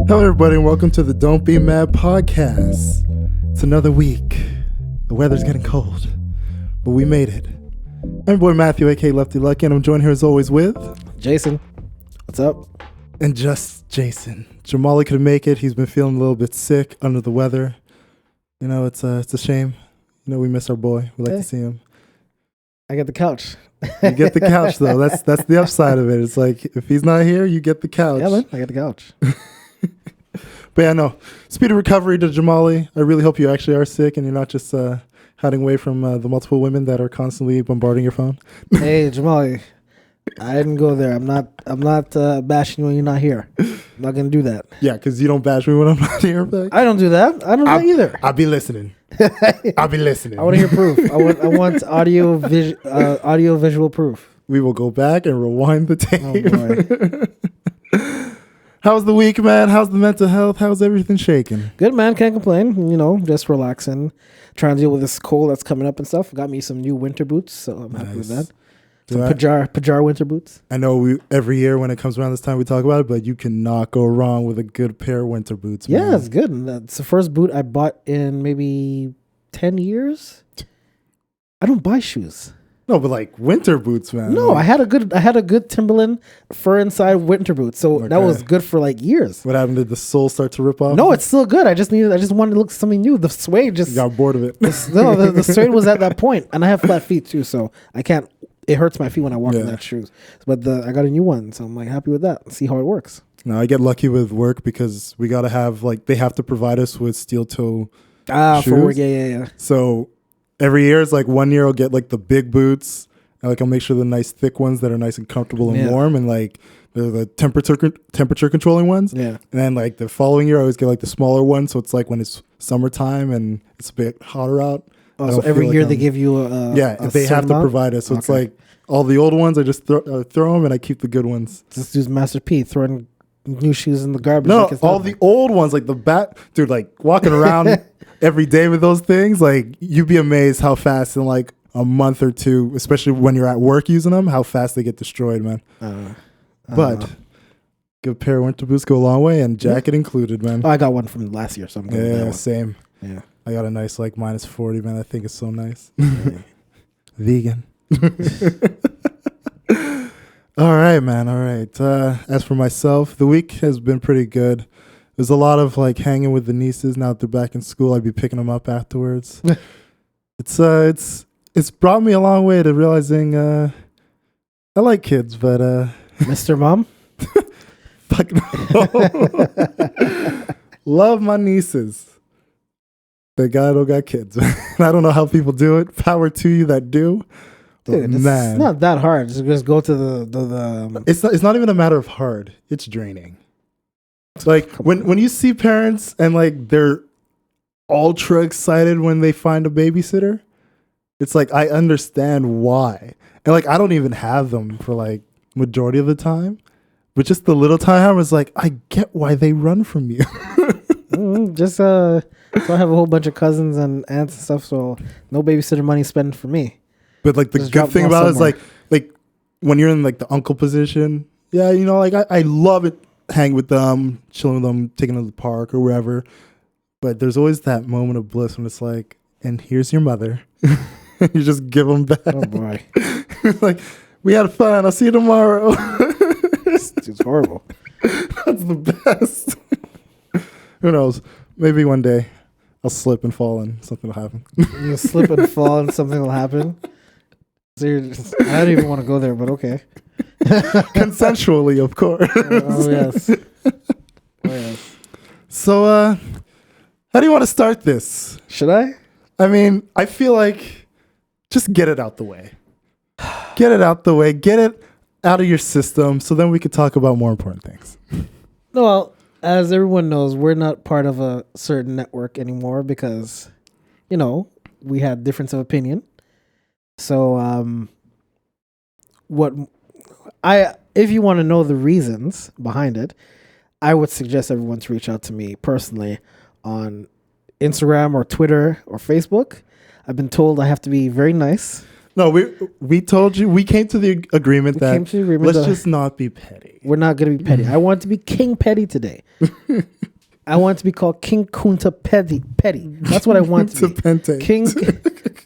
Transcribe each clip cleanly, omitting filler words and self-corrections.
Hello, everybody, and welcome to the Don't Be Mad podcast. It's another week. The weather's getting cold, but we made it. I'm your boy Matthew, aka Lefty Lucky, and I'm joined here as always with Jason. What's up? and just Jason. Jamali couldn't make it. He's been feeling a little bit sick, under the weather. You know, it's a shame. You know, we miss our boy. We like to see him. I get the couch. You get the couch though. That's the upside of it. It's like if he's not here, you get the couch. Yeah, man. I get the couch. But yeah, no. Speedy recovery to Jamali. I really hope you actually are sick and you're not just hiding away from the multiple women that are constantly bombarding your phone. Hey, Jamali, I didn't go there. I'm not bashing you when you're not here. I'm not gonna do that. Yeah, because you don't bash me when I'm not here. I don't do that. I don't do that either. I'll be listening. I'll be listening. I want to hear proof. I want audio visual proof. We will go back and rewind the tape. Oh boy. How's the week, man? How's the mental health? How's everything shaking? Good, man. Can't complain. You know, just relaxing, trying to deal with this cold that's coming up and stuff. Got me some new winter boots, so I'm happy with that. Some Pajar winter boots. I know every year when it comes around this time we talk about it, but you cannot go wrong with a good pair of winter boots. Man. Yeah, it's good. And that's the first boot I bought in maybe 10 years. I don't buy shoes. No, but like winter boots, man. No, I had a good Timberland fur inside winter boots, so that was good for like years. What happened? Did the sole start to rip off? No, it's still good. I just wanted to look something new. The suede just you got bored of it. the suede was at that point, and I have flat feet too, so I can't. It hurts my feet when I walk in that shoes. But I got a new one, so I'm like happy with that. See how it works. No, I get lucky with work because we gotta have they have to provide us with steel toe shoes. For work, yeah. So every year it's like 1 year I'll get like the big boots, and like I'll make sure the nice thick ones that are nice and comfortable and warm, and like they're the temperature controlling ones. Yeah. And then like the following year I always get like the smaller ones, so it's like when it's summertime and it's a bit hotter out. Oh, so every year they give you they have to provide us. So it's like all the old ones I just throw them, and I keep the good ones. Just do Master P throwing new shoes in the garbage. No, all the old ones, like dude, like walking around every day with those things, like you'd be amazed how fast in like a month or two, especially when you're at work using them, how fast they get destroyed, man. But good pair of winter boots go a long way, and jacket included, man. Oh, I got one from last year, so I'm good with that one. Same. Yeah. I got a nice like -40, man. I think it's so nice. Vegan. All right, man. All right. As for myself, the week has been pretty good. There's a lot of like hanging with the nieces now that they're back in school. I'd be picking them up afterwards. It's brought me a long way to realizing I like kids, but Mr. Mom? Fuck no. Love my nieces. Thank God I don't got kids. I don't know how people do it. Power to you that do. Dude, it's not that hard. Just go to the It's not even a matter of hard. It's draining. Like when you see parents and like they're ultra excited when they find a babysitter, it's like I understand why. And like I don't even have them for like majority of the time. But just the little time I was like, I get why they run from you. So I have a whole bunch of cousins and aunts and stuff, so no babysitter money spent for me. But like the good thing about it is like when you're in like the uncle position, yeah, you know, like I love it, hang with them, chilling with them, taking them to the park or wherever. But there's always that moment of bliss when it's like, and here's your mother. You just give them back. Oh boy. Like, we had fun. I'll see you tomorrow. It's horrible. That's the best. Who knows? Maybe one day I'll slip and fall and something will happen. You'll slip and fall and something will happen? So I don't even want to go there, but okay. Consensually, of course. Oh, yes. Oh, yes. So, how do you want to start this? Should I? I mean, I feel like just get it out the way. Get it out the way. Get it out of your system so then we could talk about more important things. Well, as everyone knows, we're not part of a certain network anymore because, you know, we had difference of opinion. So, if you want to know the reasons behind it, I would suggest everyone to reach out to me personally on Instagram or Twitter or Facebook. I've been told I have to be very nice. No, we told you, we came to the agreement let's just not be petty. We're not going to be petty. I want to be King Petty today. I want to be called King Kunta Petty. That's what I want to be. King,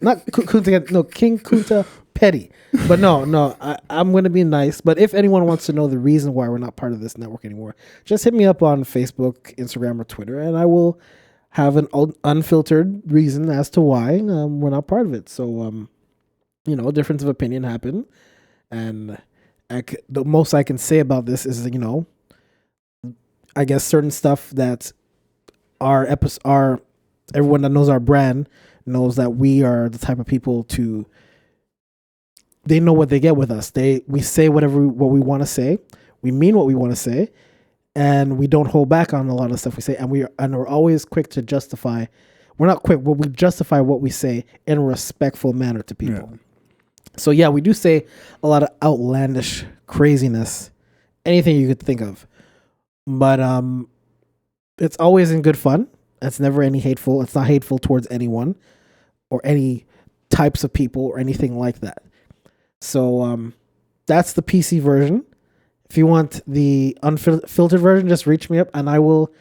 not Kunta, no, King Kunta Petty. But no, I'm going to be nice. But if anyone wants to know the reason why we're not part of this network anymore, just hit me up on Facebook, Instagram, or Twitter, and I will have an unfiltered reason as to why we're not part of it. So, difference of opinion happened. And the most I can say about this is, I guess certain stuff that everyone that knows our brand knows that we are the type of people they know what they get with us. We say what we want to say. We mean what we want to say, and we don't hold back on a lot of stuff we say. And we're always quick to justify. We're not quick, but we justify what we say in a respectful manner to people. Yeah. So yeah, we do say a lot of outlandish craziness, anything you could think of. But it's always in good fun. It's never any hateful. It's not hateful towards anyone or any types of people or anything like that. So that's the PC version. If you want the unfiltered version, just reach me up and I will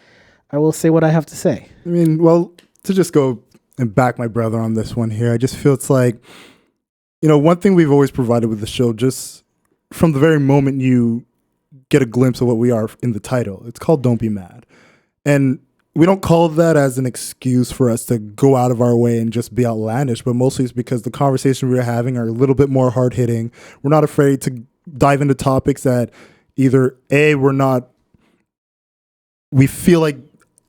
say what I have to say. I mean, well, to just go and back my brother on this one here, I just feel it's like, one thing we've always provided with the show, just from the very moment you get a glimpse of what we are in the title, it's called Don't Be Mad. And we don't call that as an excuse for us to go out of our way and just be outlandish, but mostly it's because the conversation we're having are a little bit more hard hitting. We're not afraid to dive into topics that either we feel like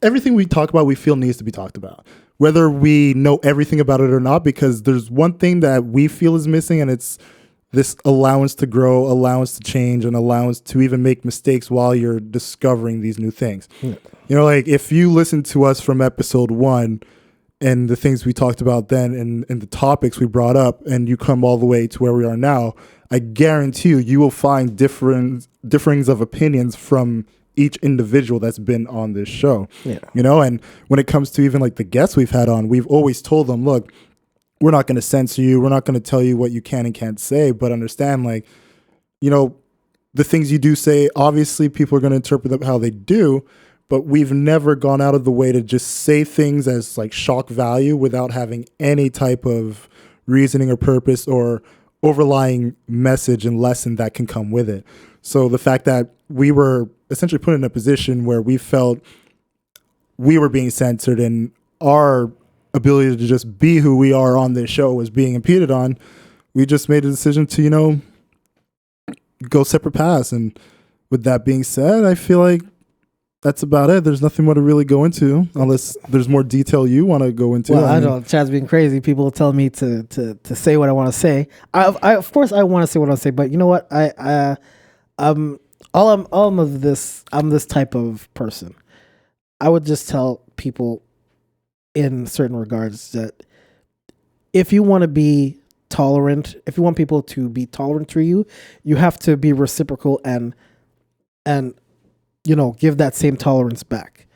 everything we talk about, we feel needs to be talked about, whether we know everything about it or not, because there's one thing that we feel is missing, and it's this allowance to grow, allowance to change, and allowance to even make mistakes while you're discovering these new things. Yeah. Like if you listen to us from episode 1 and the things we talked about then and the topics we brought up, and you come all the way to where we are now, I guarantee you will find differings of opinions from each individual that's been on this show. Yeah. And when it comes to even like the guests we've had on, we've always told them, look, we're not going to censor you. We're not going to tell you what you can and can't say, but understand, the things you do say, obviously people are going to interpret them how they do, but we've never gone out of the way to just say things as like shock value without having any type of reasoning or purpose or overlying message and lesson that can come with it. So the fact that we were essentially put in a position where we felt we were being censored and our ability to just be who we are on this show was being impeded on, we just made a decision to, go separate paths. And with that being said, I feel like that's about it. There's nothing more to really go into unless there's more detail you want to go into. Well, I don't. Chad's being crazy. People tell me to say what I want to say. Of course I want to say what I want to say, but you know what? I'm this type of person. I would just tell people in certain regards that if you want to be tolerant, if you want people to be tolerant to you, you have to be reciprocal and give that same tolerance back.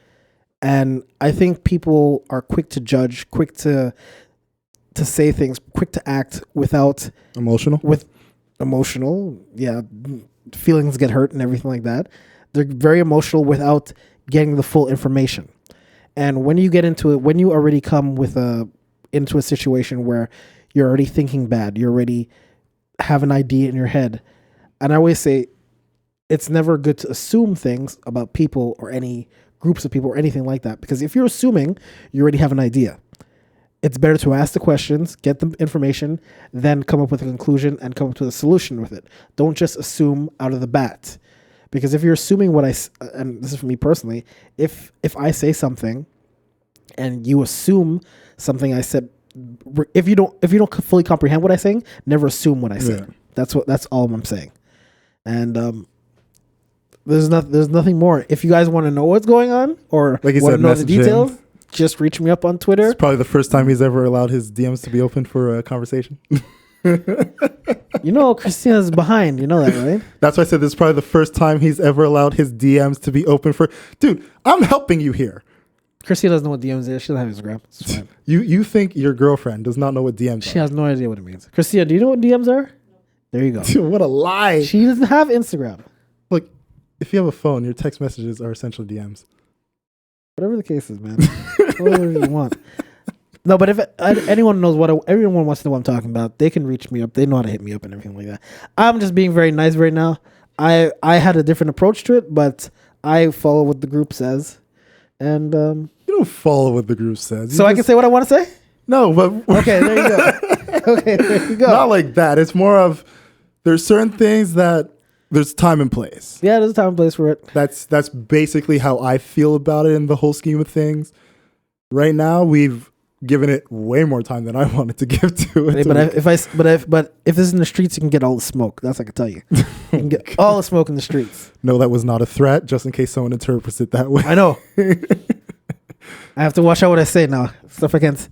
And I think people are quick to judge, quick to say things, quick to act without emotional, yeah, feelings get hurt and everything like that. They're very emotional without getting the full information. And when you get into it, when you already come into a situation where you're already thinking bad, you already have an idea in your head. And I always say it's never good to assume things about people or any groups of people or anything like that. Because if you're assuming, you already have an idea. It's better to ask the questions, get the information, then come up with a conclusion and come up with a solution with it. Don't just assume out of the bat. Because if you're assuming and this is for me personally, if I say something and you assume something I said, if you don't fully comprehend what I'm saying, never assume what I say. Yeah. That's all I'm saying. And there's nothing more. If you guys want to know what's going on or want to know the details, just reach me up on Twitter. It's probably the first time he's ever allowed his DMs to be open for a conversation. Christina's behind. You know that, right? That's why I said this is probably the first time he's ever allowed his DMs to be open for. Dude, I'm helping you here. Chrissy doesn't know what DMs is. She doesn't have Instagram. It's fine. You think your girlfriend does not know what DMs She are? has no idea what it means. Christina, do you know what DMs are? There you go. Dude, what a lie. She doesn't have Instagram. Look, if you have a phone, your text messages are essentially DMs. Whatever the case is, man. Whatever you want. No, but if anyone knows everyone wants to know what I'm talking about, they can reach me up. They know how to hit me up and everything like that. I'm just being very nice right now. I had a different approach to it, but I follow what the group says. And You don't follow what the group says. I can say what I want to say? No, but Okay, there you go. Okay, there you go. not like that. It's more of there's certain things that there's time and place. Yeah, there's a time and place for it. That's basically how I feel about it in the whole scheme of things. Right now, we've given it way more time than I wanted to give to it. But if this is in the streets, you can get all the smoke. That's what I can tell you. You can get all the smoke in the streets. No, that was not a threat, just in case someone interprets it that way. I know. I have to watch out what I say now. Stuff I can't.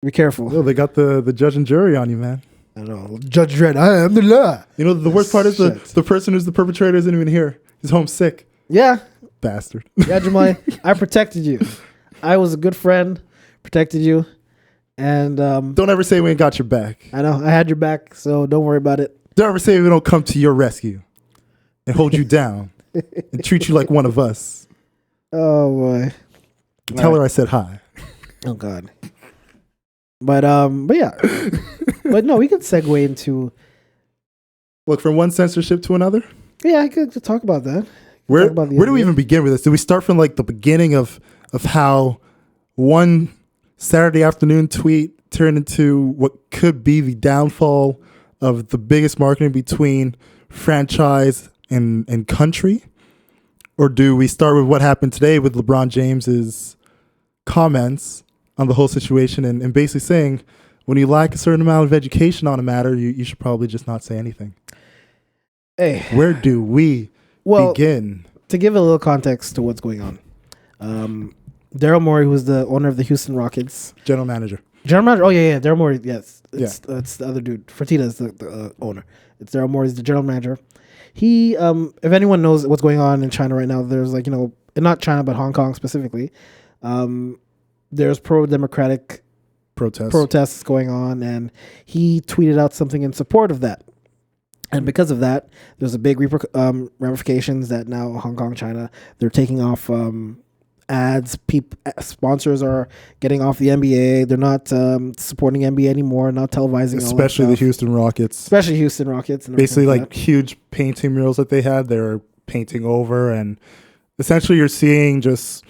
Be careful. No, they got the judge and jury on you, man. I know. Judge Dredd, I am the law. You know, the worst part is the person who's the perpetrator isn't even here. He's homesick. Yeah. Bastard. Yeah, Jamal, I protected you. I was a good friend, protected you. And don't ever say we ain't got your back. I know. I had your back, so don't worry about it. Don't ever say we don't come to your rescue and hold you down and treat you like one of us. Oh, boy. Tell her I said hi. Oh, God. But yeah. But no, we could segue into. Look, from one censorship to another. Yeah, I could talk about that. Where do we even begin with this? Do we start from like the beginning of how one Saturday afternoon tweet turned into what could be the downfall of the biggest marketing between franchise and country? Or do we start with what happened today with LeBron James's comments on the whole situation and basically saying when you lack a certain amount of education on a matter, you should probably just not say anything? Hey, where do we begin? To give a little context to what's going on, Daryl Morey, who's the owner of the Houston Rockets, general manager. Oh yeah, Daryl Morey. Yes, it's the other dude. Fertitta is the owner. It's Daryl Morey's the general manager. He, if anyone knows what's going on in China right now, there's not China but Hong Kong specifically. There's pro-democratic protests going on, and he tweeted out something in support of that. And because of that, there's a big ramifications that now Hong Kong, China, they're taking off ads. Sponsors are getting off the NBA. They're not supporting NBA anymore, not televising. Especially the Houston Rockets. Especially Houston Rockets. And basically, like huge painting murals that they had, they're painting over. And essentially, you're seeing just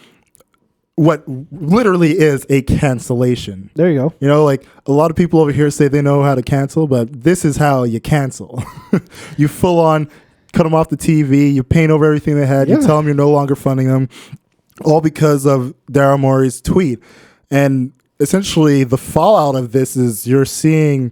what literally is a cancellation. There you go. You know, like a lot of people over here say they know how to cancel, but this is how you cancel. You full on cut them off the TV. You paint over everything they had. Yeah. You tell them you're no longer funding them, all because of Daryl Morey's tweet. And essentially the fallout of this is you're seeing,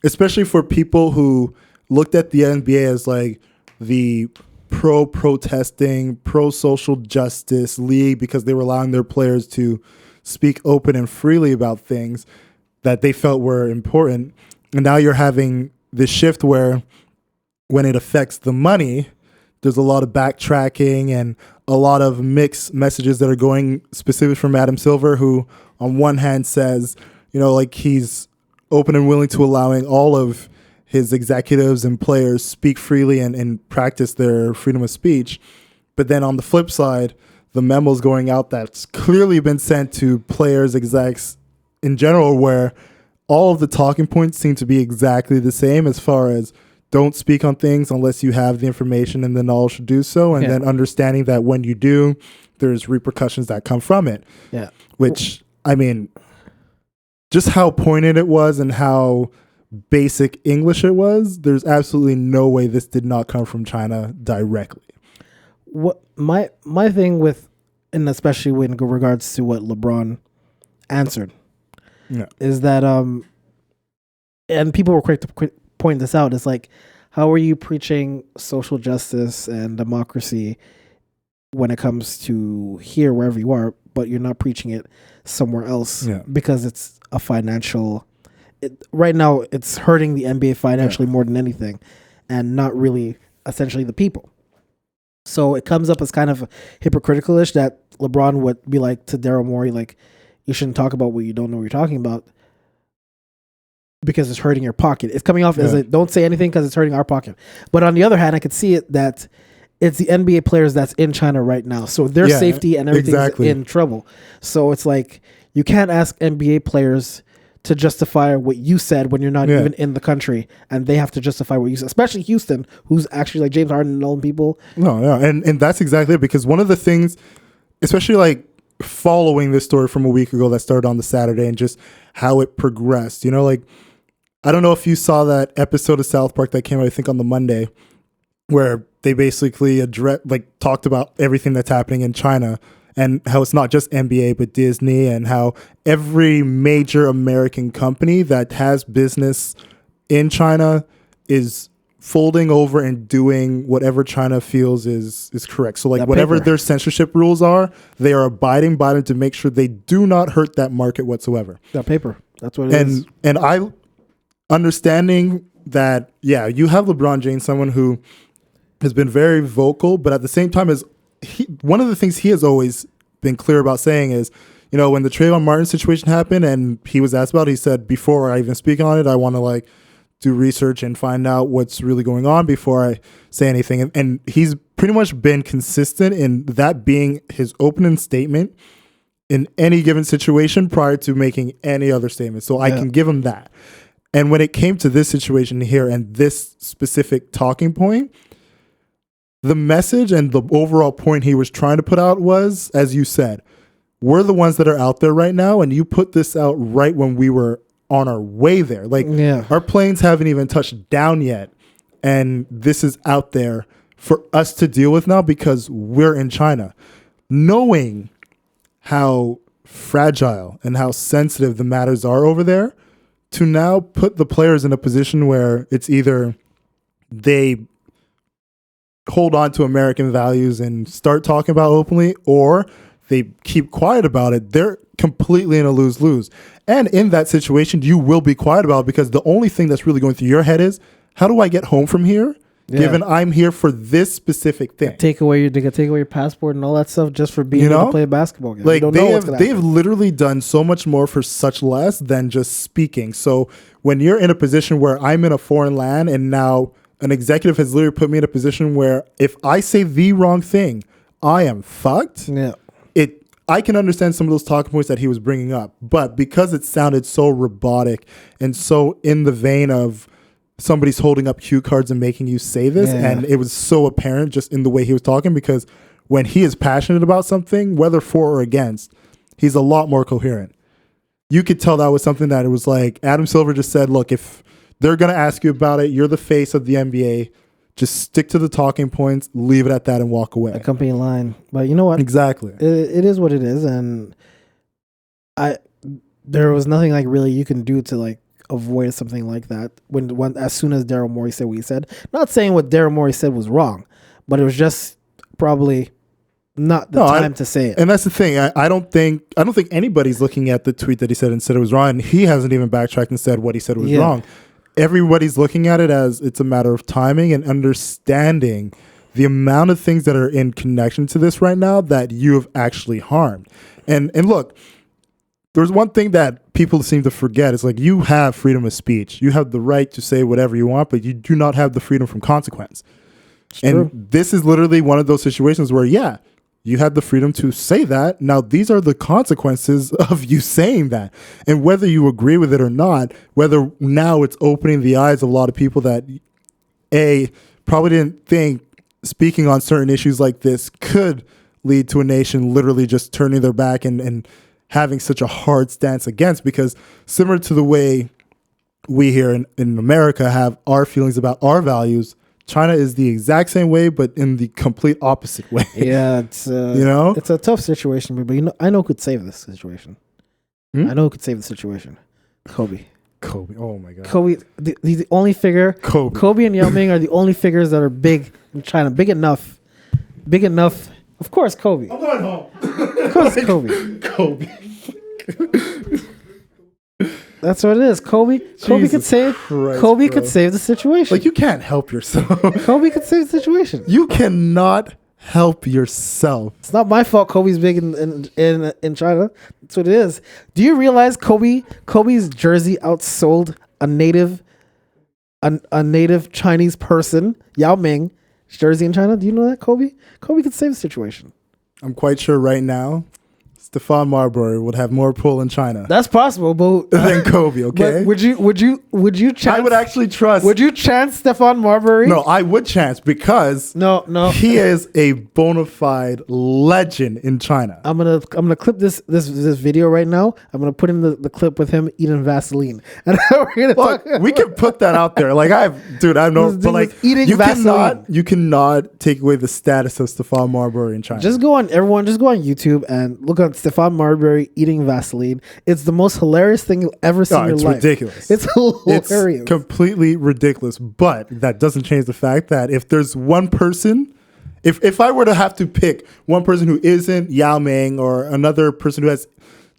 especially for people who looked at the NBA as like the pro-protesting, pro-social justice league because they were allowing their players to speak open and freely about things that they felt were important. And now you're having this shift where when it affects the money, there's a lot of backtracking and a lot of mixed messages that are going specifically from Adam Silver, who on one hand says, you know, like he's open and willing to allowing all of his executives and players speak freely and practice their freedom of speech. But then on the flip side, the memos going out that's clearly been sent to players, execs in general, where all of the talking points seem to be exactly the same as far as don't speak on things unless you have the information and the knowledge to do so. And then understanding that when you do, there's repercussions that come from it. Yeah. Which, I mean, just how pointed it was and how basic English it was, there's absolutely no way this did not come from China directly. What my thing with, and especially in regards to what LeBron answered, is that and people were quick to point this out. It's like, how are you preaching social justice and democracy when it comes to here, wherever you are, but you're not preaching it somewhere else because it's a financial. Right now, it's hurting the NBA financially more than anything, and not really essentially the people. So it comes up as kind of hypocritical-ish that LeBron would be like to Daryl Morey, like, you shouldn't talk about what you don't know what you're talking about because it's hurting your pocket. It's coming off as a don't say anything because it's hurting our pocket. But on the other hand, I could see it that it's the NBA players that's in China right now. So their safety and everything is in trouble. So it's like you can't ask NBA players to justify what you said when you're not even in the country, and they have to justify what you said, especially Houston, who's actually like James Harden and all them people. No, yeah. And that's exactly it, because one of the things, especially like following this story from a week ago that started on the Saturday and just how it progressed, you know, like, I don't know if you saw that episode of South Park that came out, I think on the Monday, where they basically talked about everything that's happening in China and how it's not just NBA, but Disney, and how every major American company that has business in China is folding over and doing whatever China feels is correct. So like that whatever their censorship rules are, they are abiding by them to make sure they do not hurt that market whatsoever. That paper. That's what it is. And I understanding that, yeah, you have LeBron James, someone who has been very vocal, but at the same time, one of the things he has always been clear about saying is, you know, when the Trayvon Martin situation happened and he was asked about it, he said, before I even speak on it, I want to like do research and find out what's really going on before I say anything. And he's pretty much been consistent in that being his opening statement in any given situation prior to making any other statement. So I can give him that. And when it came to this situation here and this specific talking point, the message and the overall point he was trying to put out was, as you said, we're the ones that are out there right now, and you put this out right when we were on our way there. Like, our planes haven't even touched down yet, and this is out there for us to deal with now because we're in China. Knowing how fragile and how sensitive the matters are over there, to now put the players in a position where it's either they hold on to American values and start talking about openly, or they keep quiet about it, they're completely in a lose-lose. And in that situation, you will be quiet about it because the only thing that's really going through your head is, how do I get home from here? Given I'm here for this specific thing. They take away your passport and all that stuff just for being able to play a basketball game. Like they've literally done so much more for such less than just speaking. So when you're in a position where I'm in a foreign land and now an executive has literally put me in a position where if I say the wrong thing, I am fucked. Yeah. I can understand some of those talking points that he was bringing up, but because it sounded so robotic and so in the vein of somebody's holding up cue cards and making you say this, and it was so apparent just in the way he was talking, because when he is passionate about something, whether for or against, he's a lot more coherent. You could tell that was something that it was like Adam Silver just said, look, if they're going to ask you about it, you're the face of the NBA. Just stick to the talking points, leave it at that, and walk away. A company line. But you know what? Exactly. It is what it is, and there was nothing like really you can do to like avoid something like that when as soon as Daryl Morey said what he said. Not saying what Daryl Morey said was wrong, but it was just probably not the time to say it. And that's the thing. I don't think anybody's looking at the tweet that he said and said it was wrong. And he hasn't even backtracked and said what he said was wrong. Everybody's looking at it as it's a matter of timing and understanding the amount of things that are in connection to this right now that you have actually harmed. And look, there's one thing that people seem to forget. It's like, you have freedom of speech. You have the right to say whatever you want, but you do not have the freedom from consequence. And this is literally one of those situations where, you had the freedom to say that. Now, these are the consequences of you saying that. And whether you agree with it or not, whether now it's opening the eyes of a lot of people that, probably didn't think speaking on certain issues like this could lead to a nation literally just turning their back and having such a hard stance against, because similar to the way we here in America have our feelings about our values, China is the exact same way, but in the complete opposite way. Yeah, it's it's a tough situation, but I know who could save this situation. I know who could save the situation. Kobe. Oh my God. Kobe, the only figure. Kobe and Yao Ming are the only figures that are big in China. Big enough. Of course, Kobe. I'm going home. Of course, Kobe. That's what it is. Kobe could save. Could save the situation. Like, you can't help yourself. Kobe could save the situation. You cannot Help yourself. It's not my fault. Kobe's big in China. That's what it is. Do you realize Kobe's jersey outsold a native Chinese person, Yao Ming's jersey in China? Do you know that, Kobe? Kobe could save the situation. I'm quite sure right now, Stephon Marbury would have more pull in China That's possible, but than Kobe. Okay, but would you chance? I would actually trust. Would you chance Stephon Marbury? No, I would chance because no. he is a bona fide legend in China. I'm gonna clip this video right now. I'm gonna put in the clip with him eating Vaseline, and we're gonna Look, we can put that out there. Like I know, This but dude like is eating Vaseline. you cannot take away the status of Stephon Marbury in China. Just go on YouTube and look at Stephon Marbury eating Vaseline. It's the most hilarious thing you'll ever see in your it's life. ridiculous. It's hilarious. It's completely ridiculous. But that doesn't change the fact that if there's one person, if I were to have to pick one person who isn't Yao Ming or another person who has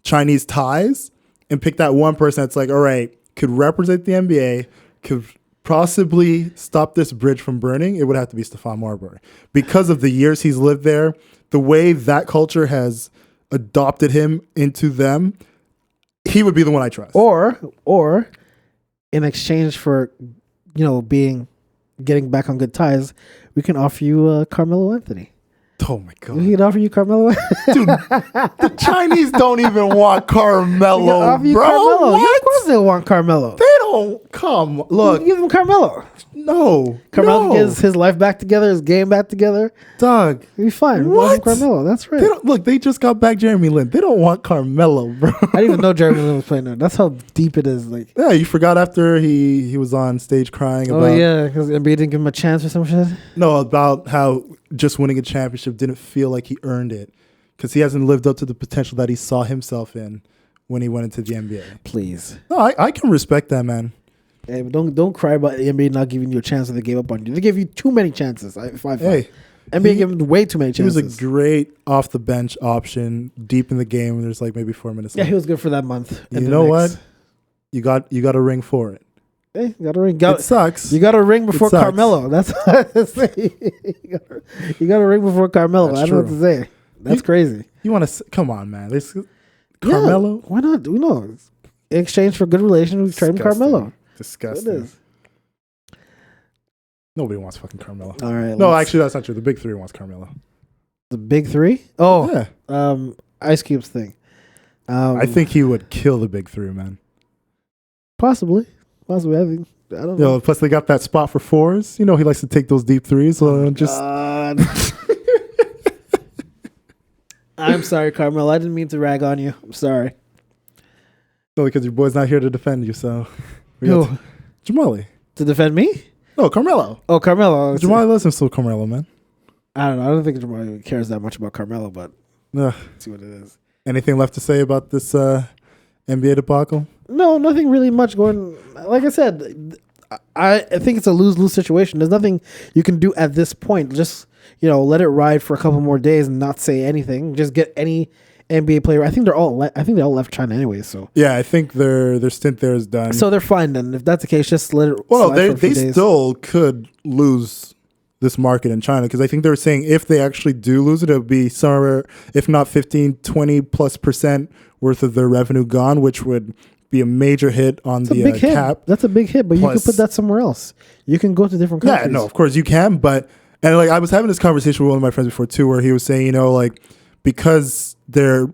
Chinese ties and pick that one person that's like, all right, could represent the NBA, could possibly stop this bridge from burning, it would have to be Stephon Marbury. Because of the years he's lived there, the way that culture has adopted him into them, he would be the one I trust. Or in exchange for getting back on good ties, we can offer you Carmelo Anthony. Oh my God. We can offer you Carmelo. Dude, the Chinese don't even want Carmelo, bro. Carmelo. What? Yeah, of course they want Carmelo. They don't come. Look, Give them Carmelo. no. Carmelo no. gets his life back together, his game back together. Doug. He'll be fine. What? Carmelo. That's right. They don't, look, they just got back Jeremy Lin. They don't want Carmelo, bro. I didn't even know Jeremy Lin was playing there. That's how deep it is. Like, Yeah, you forgot after he was on stage crying about because NBA didn't give him a chance or some shit. No, about how just winning a championship didn't feel like he earned it because he hasn't lived up to the potential that he saw himself in when he went into the NBA. Please. No, I can respect that, man. Hey, but don't cry about the NBA not giving you a chance when they gave up on you. They gave you too many chances. NBA gave him way too many chances. He was a great off the bench option deep in the game. There's like maybe 4 minutes left. He was good for that month. You know what? You got a ring for it. Hey, you got a ring. It sucks. You got a ring before sucks. Carmelo. That's what I say. You got a ring before Carmelo. That's I don't know what to say. That's crazy. You want to come on, man? Carmelo? Yeah, why not? We know. In exchange for good relations, we trade him Carmelo. Disgusting. It is. Nobody wants fucking Carmelo. All right. No, actually, that's not true. The big three wants Carmelo. The big three? Oh, Yeah. Ice Cube's thing. I think he would kill the big three, man. Possibly. I don't know. Plus, they got that spot for fours. He likes to take those deep threes. So just. I'm sorry, Carmelo. I didn't mean to rag on you. I'm sorry. No, because your boy's not here to defend you, so. Who? Jamali. To defend me? No, Carmelo. Oh, Carmelo. Jamali listens to Carmelo, man. I don't know. I don't think Jamali cares that much about Carmelo, but let's see what it is. Anything left to say about this NBA debacle? No, nothing really much going. Like I said, I think it's a lose-lose situation. There's nothing you can do at this point. Just let it ride for a couple more days and not say anything. Just get any NBA player. I think they all left China anyway. So yeah, I think their stint there is done. So they're fine then. If that's the case, just let it. Well, slide for a few they days. still could lose this market in China because I think they were saying if they actually do lose it, it'll be somewhere, if not 15, 20+% worth of their revenue gone, which would be a major hit on the cap. That's a big hit, but you can put that somewhere else. You can go to different countries. Yeah, no, of course you can, but I was having this conversation with one of my friends before too, where he was saying, because they're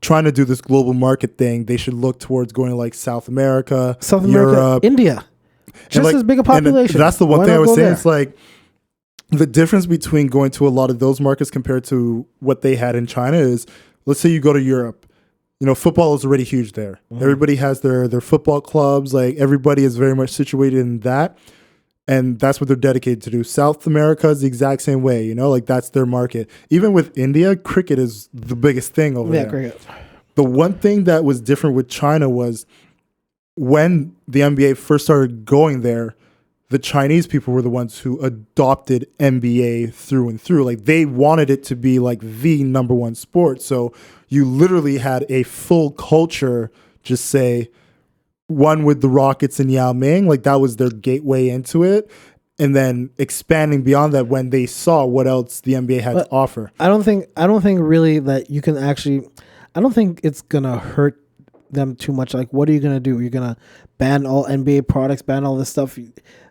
trying to do this global market thing, they should look towards going to like South America, Europe, India, just as big a population. That's the one thing I was saying. There? It's like the difference between going to a lot of those markets compared to what they had in China is, let's say you go to Europe. Football is already huge there. Mm-hmm. Everybody has their football clubs. Like everybody is very much situated in that. And that's what they're dedicated to do. South America is the exact same way, like that's their market. Even with India, cricket is the biggest thing over there. Cricket. The one thing that was different with China was when the NBA first started going there, the Chinese people were the ones who adopted NBA through and through. Like they wanted it to be like the number one sport. So you literally had a full culture, just say, one with the Rockets and Yao Ming, like that was their gateway into it. and then expanding beyond that when they saw what else the NBA had to offer. I don't think really that you can actually. I don't think it's gonna hurt them too much. Like, what are you gonna do? You're gonna ban all NBA products, ban all this stuff.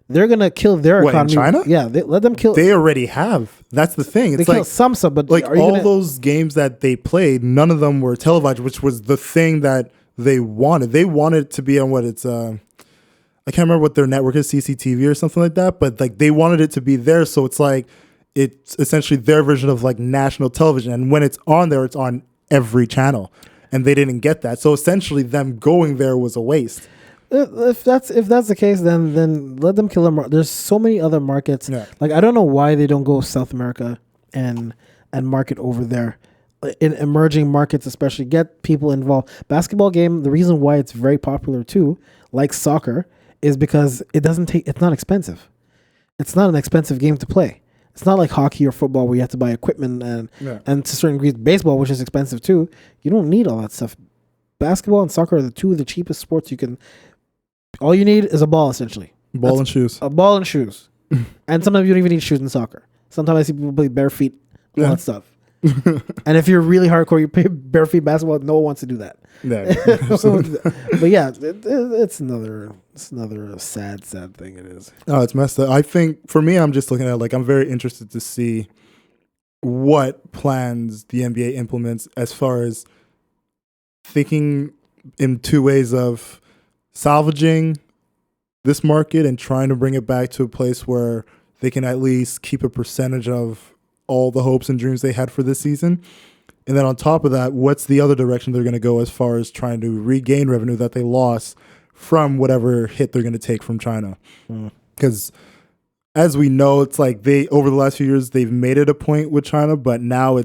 They're gonna kill their economy. In China? Yeah, let them kill. They already have. That's the thing. It's they like kill some stuff, but like all those games that they played, none of them were televised, which was the thing that they wanted. They wanted it to be on what it's. I can't remember what their network is, CCTV or something like that. But like they wanted it to be there, so it's like it's essentially their version of like national television. And when it's on there, it's on every channel, and they didn't get that. So essentially, them going there was a waste. If that's the case, then let them kill them. There's so many other markets. Yeah. Like, I don't know why they don't go South America and market over there in emerging markets, especially get people involved. Basketball game. The reason why it's very popular too, like soccer, is because it's not expensive. It's not an expensive game to play. It's not like hockey or football where you have to buy equipment and to certain degrees baseball, which is expensive too. You don't need all that stuff. Basketball and soccer are two of the cheapest sports you can. All you need is a ball, essentially. Ball and shoes. A ball and shoes. And sometimes you don't even need shoes in soccer. Sometimes I see people play bare feet, all that stuff. And if you're really hardcore, you play bare feet basketball. No one wants to do that. But yeah, it's another sad thing. It is. Oh, it's messed up. I think for me, I'm just looking at it like I'm very interested to see what plans the NBA implements as far as thinking in two ways of salvaging this market and trying to bring it back to a place where they can at least keep a percentage of all the hopes and dreams they had for this season. And then on top of that, what's the other direction they're going to go as far as trying to regain revenue that they lost from whatever hit they're going to take from China? Because as we know, it's like over the last few years, they've made it a point with China, but now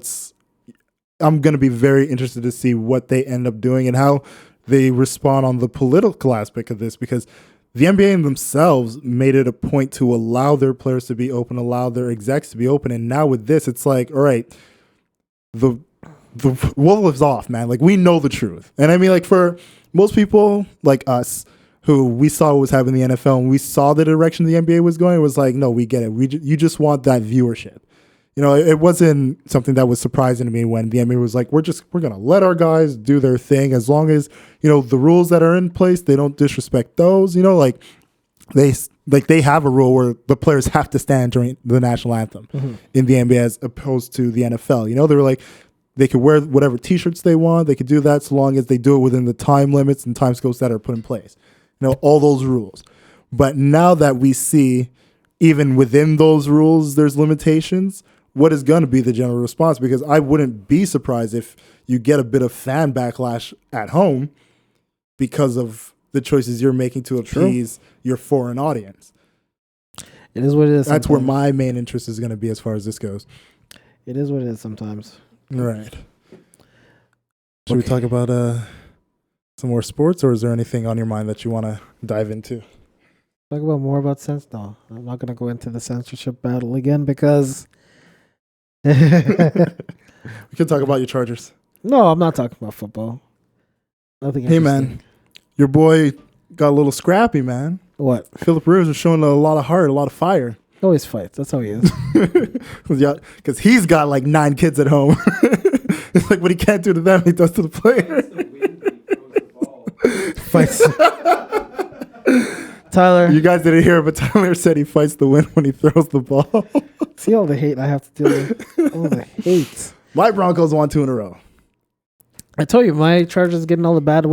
I'm going to be very interested to see what they end up doing and how they respond on the political aspect of this, because the NBA themselves made it a point to allow their players to be open, allow their execs to be open. And now with this, it's like, all right, the wolf is off, man. Like, we know the truth. And I mean, like, for most people like us who we saw what was happening in the NFL and we saw the direction the NBA was going, it was like, no, we get it. You just want that viewership. You know, it wasn't something that was surprising to me when the NBA was like, we're going to let our guys do their thing as long as, you know, the rules that are in place, they don't disrespect those, you know, like they have a rule where the players have to stand during the national anthem in the NBA as opposed to the NFL. You know, they were like, they could wear whatever T-shirts they want. They could do that so long as they do it within the time limits and time scopes that are put in place. You know, all those rules. But now that we see even within those rules, there's limitations, what is going to be the general response? Because I wouldn't be surprised if you get a bit of fan backlash at home because of the choices you're making to appease your foreign audience. It is what it is. That's where my main interest is going to be as far as this goes. It is what it is sometimes. Right. Should we talk about some more sports, or is there anything on your mind that you want to dive into? Talk about more about sense. No, I'm not going to go into the censorship battle again because... We can talk about your Chargers. No, I'm not talking about football. Nothing. Hey, man, your boy got a little scrappy, man. What? Phillip Rivers was showing a lot of heart, a lot of fire. He always fights. That's how he is. Because he's got like 9 kids at home. It's like what he can't do to them, he does to the player. Fights. Tyler. You guys didn't hear it, but Tyler said he fights the win when he throws the ball. See all the hate I have to deal with. All the hate. My Broncos won 2 in a row. I told you, my Chargers getting all the bad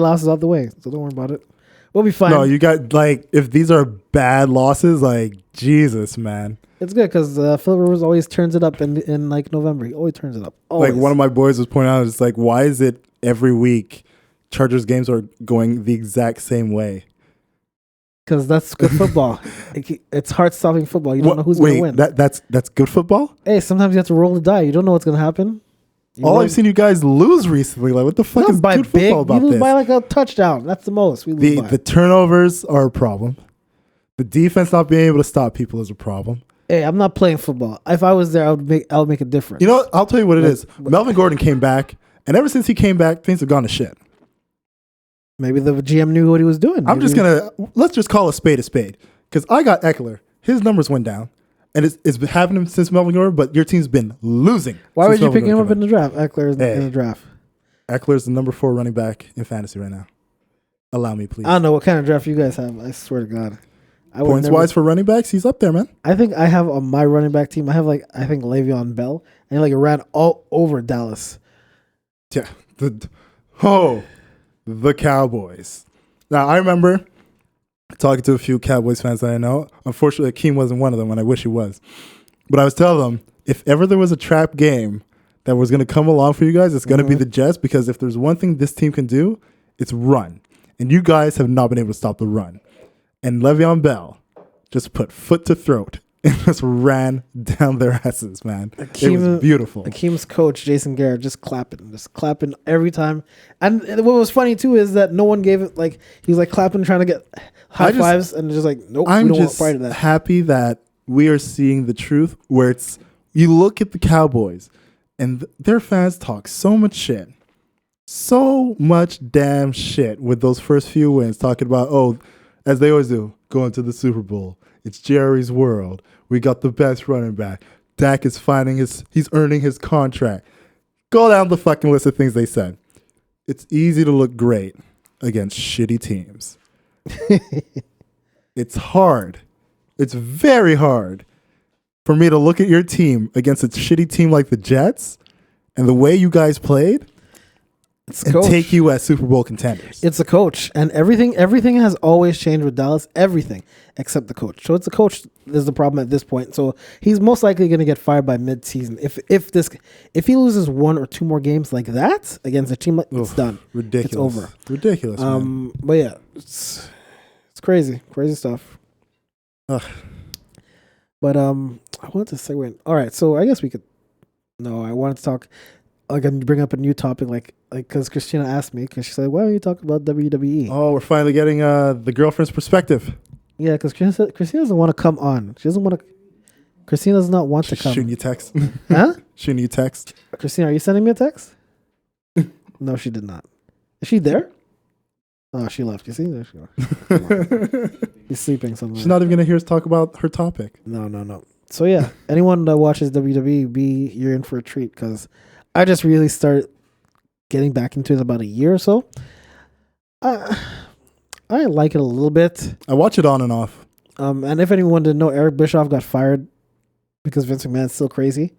losses out the way, so don't worry about it. We'll be fine. No, you got, like, if these are bad losses, like, Jesus, man. It's good because Phil Rivers always turns it up in like November. He always turns it up. Always. Like, one of my boys was pointing out, it's like, why is it every week Chargers games are going the exact same way? Because that's good football. It's heart-stopping football. You don't know who's going to win. That's good football? Hey, sometimes you have to roll the die. You don't know what's going to happen. I've seen you guys lose recently. Like, what the fuck is good football about this? We lose by like a touchdown. That's the most. We lose by. The turnovers are a problem. The defense not being able to stop people is a problem. Hey, I'm not playing football. If I was there, I would make a difference. You know what? I'll tell you what it is. Melvin Gordon came back, and ever since he came back, things have gone to shit. Maybe the GM knew what he was doing. Let's just call a spade, because I got Eckler. his numbers went down. And it's been happening since Melvin Gordon, but your team's been losing. Why would you pick him up in the draft? Eckler's in the draft. Eckler's the number 4 running back in fantasy right now. Allow me, please. I don't know what kind of draft you guys have. I swear to God. Points-wise for running backs, he's up there, man. I think I have on my running back team, I think Le'Veon Bell, and he like ran all over Dallas. Yeah. The Cowboys. Now, I remember talking to a few Cowboys fans that I know. Unfortunately, Akeem wasn't one of them, and I wish he was. But I was telling them, if ever there was a trap game that was going to come along for you guys, it's going to be the Jets, because if there's one thing this team can do, it's run. And you guys have not been able to stop the run. And Le'Veon Bell just put foot to throat and just ran down their asses, man. It was beautiful. Akeem's coach, Jason Garrett, just clapping every time. And what was funny, too, is that no one gave it, like, he was, like, clapping, trying to get high fives, and just like, nope, I'm we don't just want part of that. happy that we are seeing the truth, where it's, you look at the Cowboys, and their fans talk so much shit. So much damn shit with those first few wins, talking about, oh, as they always do, going to the Super Bowl. It's Jerry's world. We got the best running back. Dak is he's earning his contract. Go down the fucking list of things they said. It's easy to look great against shitty teams. It's hard. It's very hard for me to look at your team against a shitty team like the Jets and the way you guys played and take you as Super Bowl contenders. It's a coach, and everything has always changed with Dallas. Everything except the coach. So it's the coach is the problem at this point. So he's most likely going to get fired by mid-season. If he loses 1 or 2 more games like that against a team, it's done. Ridiculous. It's over. Ridiculous. Man. But yeah, it's crazy stuff. Ugh. But I wanted to segue. All right, so I guess we could. No, I wanted to talk. Like, and bring up a new topic, like because Christina asked me, because she said, "Why don't you talk about WWE?" Oh, we're finally getting the girlfriend's perspective. Yeah, because Christina doesn't want to come on. She doesn't want to. Christina does not want to come. Shooting you text. Huh? Shooting you text. Christina, are you sending me a text? No, she did not. Is she there? Oh, she left. You see? There she goes. She's sleeping somewhere. She's not even going to hear us talk about her topic. No. So yeah, anyone that watches WWE, you're in for a treat, because I just really started getting back into it about a year or so. I like it a little bit. I watch it on and off. And if anyone didn't know, Eric Bischoff got fired because Vince McMahon's still crazy.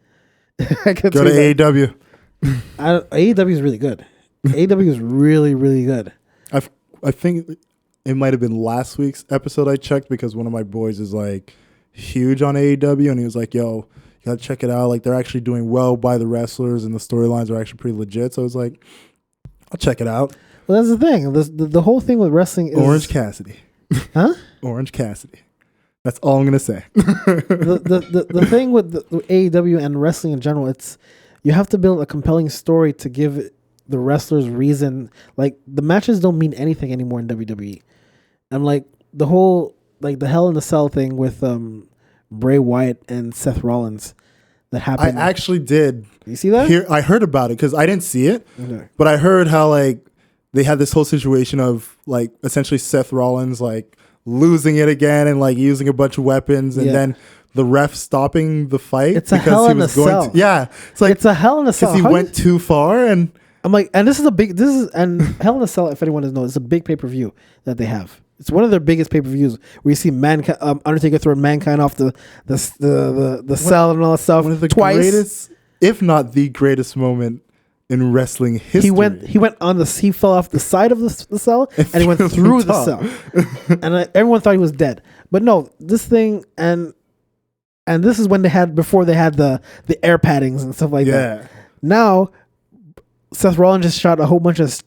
Go to AEW. AEW is really good. AEW is really, really good. I think it might have been last week's episode I checked, because one of my boys is like huge on AEW, and he was like, yo, you gotta check it out. Like, they're actually doing well by the wrestlers, and the storylines are actually pretty legit. So I was like, I'll check it out. Well, that's the thing. The whole thing with wrestling is Orange Cassidy. Huh? Orange Cassidy. That's all I'm gonna say. the thing with the AEW and wrestling in general, it's you have to build a compelling story to give the wrestlers reason. Like, the matches don't mean anything anymore in WWE. And like the whole, like, the Hell in a Cell thing with Bray Wyatt and Seth Rollins that happened. I actually did. You see that? I heard about it, because I didn't see it, Okay. but I heard how, like, they had this whole situation of, like, essentially Seth Rollins, like, losing it again and, like, using a bunch of weapons, and then the ref stopping the fight. It's a Hell in a Cell. Yeah. It's like, it's a Hell in a Cell. Because he went too far, and I'm like, and Hell in a Cell, if anyone doesn't know, it's a big pay-per-view that they have. It's one of their biggest pay-per-views, where you see Undertaker throwing Mankind off the cell and all that stuff. One of the twice. greatest, if not the greatest moment in wrestling history. He fell off the side of the cell, and he went through the cell. And everyone thought he was dead. But no, this thing, and this is when before they had the air paddings and stuff like that. Now, Seth Rollins just shot a whole bunch of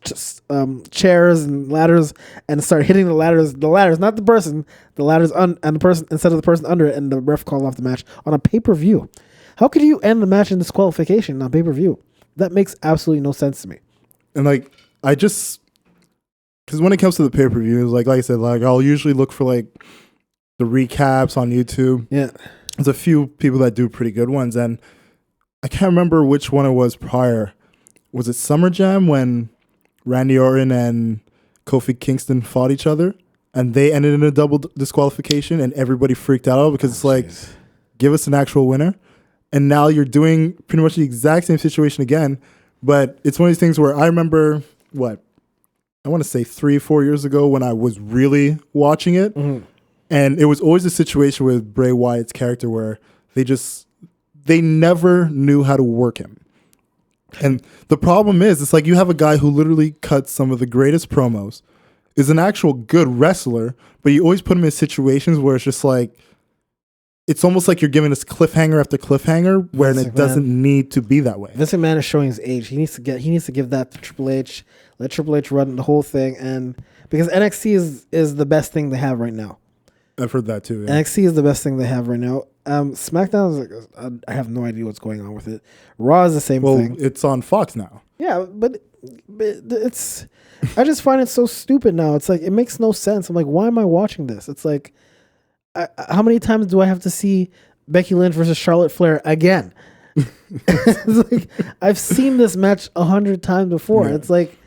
chairs and ladders and started hitting the ladders. The ladders, not the person. The ladders and the person instead of the person under it. And the ref called off the match on a pay-per-view. How could you end the match in disqualification on pay-per-view? That makes absolutely no sense to me. And like, because when it comes to the pay-per-views, like I said, like, I'll usually look for like the recaps on YouTube. Yeah, there's a few people that do pretty good ones, and I can't remember which one it was prior. Was it Summer Jam when Randy Orton and Kofi Kingston fought each other and they ended in a double disqualification, and everybody freaked out because it's like, give us an actual winner. And now you're doing pretty much the exact same situation again. But it's one of these things where I remember, I want to say 3-4 years ago when I was really watching it. Mm-hmm. And it was always a situation with Bray Wyatt's character where they never knew how to work him. And the problem is, it's like you have a guy who literally cuts some of the greatest promos, is an actual good wrestler, but you always put him in situations where it's just like, it's almost like you're giving us cliffhanger after cliffhanger, where it doesn't need to be that way. Vince McMahon is showing his age. He needs to give that to Triple H. Let Triple H run the whole thing, and because NXT is the best thing they have right now. I've heard that too. Yeah. NXT is the best thing they have right now. SmackDown is like, I have no idea what's going on with it. Raw is the same thing. Well, it's on Fox now. Yeah, but it's. I just find it so stupid now. It's like it makes no sense. I'm like, why am I watching this? It's like. How many times do I have to see Becky Lynch versus Charlotte Flair again? It's like, I've seen this match 100 times before. Yeah. It's like,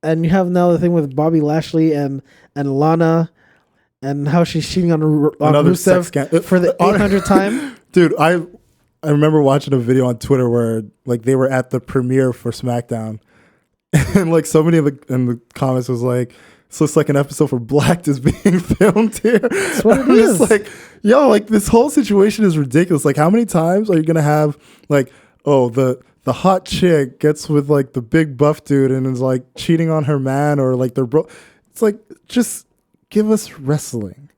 and you have now the thing with Bobby Lashley and Lana, and how she's cheating on Rusev for the 800th time. Dude, I remember watching a video on Twitter where like they were at the premiere for SmackDown, and like somebody in the comments was like, this looks like an episode for Blacked is being filmed here. That's what it is. It's like, yo, like this whole situation is ridiculous. Like, how many times are you gonna have like, oh, the hot chick gets with like the big buff dude and is like cheating on her man, or like they're It's like, just give us wrestling.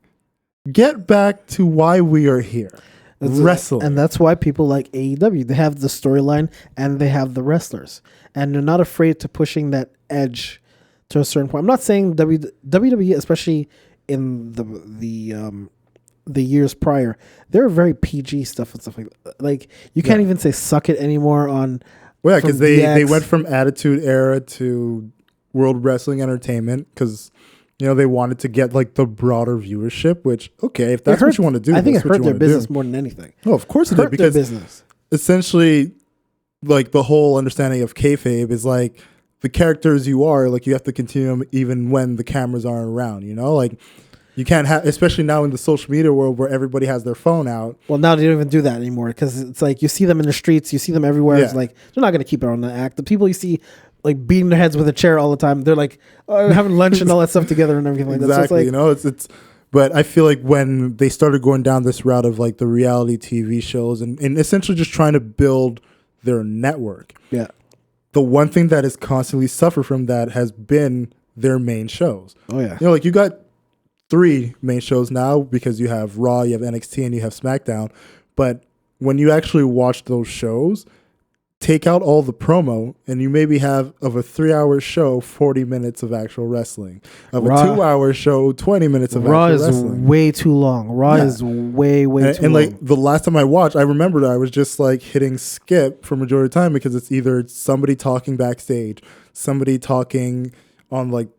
Get back to why we are here. Wrestling. And that's why people like AEW. They have the storyline and they have the wrestlers, and they're not afraid to pushing that edge to a certain point. I'm not saying WWE, especially in the years prior, they're very PG stuff and stuff like that. Like you can't even say "suck it" anymore on. Well, yeah, because they went from Attitude Era to World Wrestling Entertainment because they wanted to get like the broader viewership. Which if that's what you want to do, I think it hurt their business more than anything. Oh, of course it did, because their business. Essentially, like the whole understanding of kayfabe is like, the characters you are, like you have to continue them even when the cameras aren't around, like you can't have, especially now in the social media world where everybody has their phone out. Well, now they don't even do that anymore because it's like you see them in the streets, you see them everywhere. Yeah. It's like, they're not going to keep it on the act. The people you see like beating their heads with a chair all the time, they're like having lunch and all that stuff together and everything like that. Exactly. So it's like, it's but I feel like when they started going down this route of like the reality TV shows and essentially just trying to build their network. Yeah. The one thing that has constantly suffered from that has been their main shows. Oh, yeah. Like you got 3 main shows now because you have Raw, you have NXT, and you have SmackDown. But when you actually watch those shows, take out all the promo, and you maybe have, of a 3-hour show, 40 minutes of actual wrestling. Of Raw, a 2-hour show, 20 minutes of actual wrestling. Raw is way too long. Raw is way too long. And like the last time I watched, I remembered I was just like hitting skip for majority of the time because it's either somebody talking backstage, somebody talking on like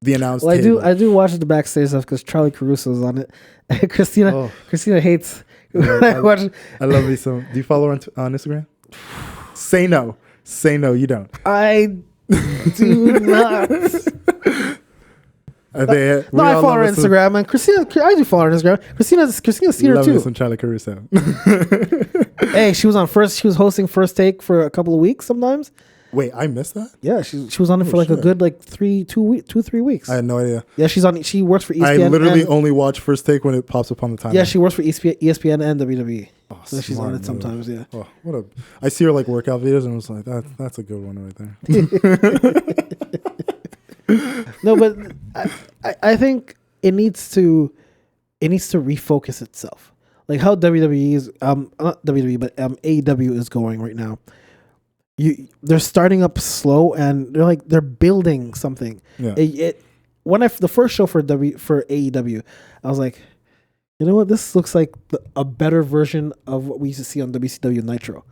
the announce table. I do watch the backstage stuff because Charlie Caruso's on it. Christina hates. I love me some. Do you follow her on Instagram? Say no. You don't. I do not. I follow her on Instagram, and Christina. I do follow her on Instagram. Christina's seen her too. Some Charlie Caruso. Hey, she was hosting First Take for a couple of weeks sometimes. Wait, I missed that? Yeah, she was on it for like a good like 2-3 weeks. I had no idea. Yeah, she works for ESPN. I literally only watch First Take when it pops up on the timeline. Yeah, she works for ESPN and WWE. Oh, so she's on it sometimes, yeah. Oh, I see her like workout videos and I was like, that's a good one right there. No, but I think it needs to refocus itself. Like how WWE is not WWE, but AEW is going right now. They're starting up slow and they're building something. Yeah. The first show for AEW, I was like, you know what? This looks like a better version of what we used to see on WCW Nitro.